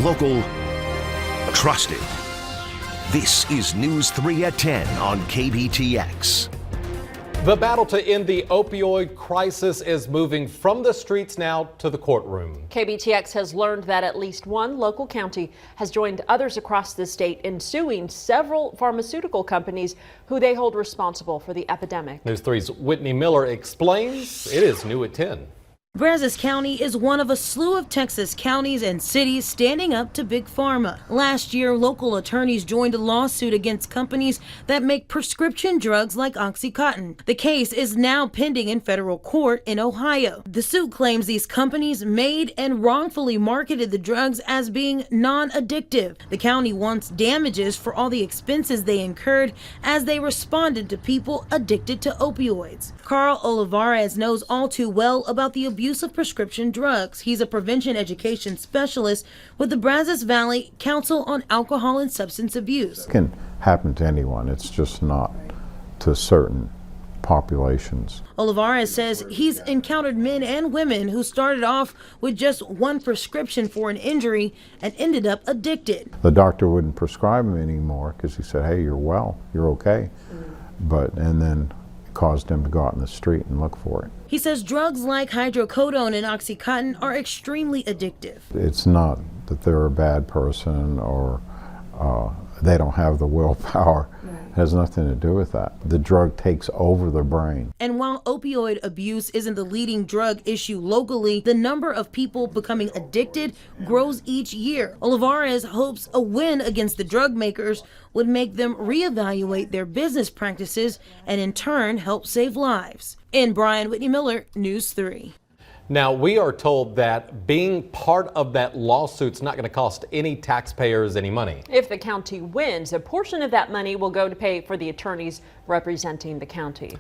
Local, trusted. This is News 3 at 10 on KBTX. The battle to end the opioid crisis is moving from the streets now to the courtroom. KBTX has learned that at least one local county has joined others across the state in suing several pharmaceutical companies who they hold responsible for the epidemic. News 3's Whitney Miller explains. It is new at 10. Brazos County is one of a slew of Texas counties and cities standing up to Big Pharma. Last year, local attorneys joined a lawsuit against companies that make prescription drugs like Oxycontin. The case is now pending in federal court in Ohio. The suit claims these companies made and wrongfully marketed the drugs as being non-addictive. The county wants damages for all the expenses they incurred as they responded to people addicted to opioids. Carl Olivares knows all too well about the abuse of prescription drugs. He's a prevention education specialist with the Brazos Valley Council on Alcohol and Substance Abuse. It can happen to anyone. It's just not to certain populations. Olivares says he's encountered men and women who started off with just one prescription for an injury and ended up addicted. The doctor wouldn't prescribe them anymore because he said, hey, you're well, you're okay. And then it caused them to go out in the street and look for it. He says drugs like hydrocodone and Oxycontin are extremely addictive. It's not that they're a bad person or they don't have the willpower. It has nothing to do with that. The drug takes over the brain. And while opioid abuse isn't the leading drug issue locally, the number of people becoming addicted grows each year. Olivares hopes a win against the drug makers would make them reevaluate their business practices and in turn help save lives. In Bryan, Whitney Miller, News 3. Now, we are told that being part of that lawsuit's not going to cost any taxpayers any money. If the county wins, a portion of that money will go to pay for the attorneys representing the county.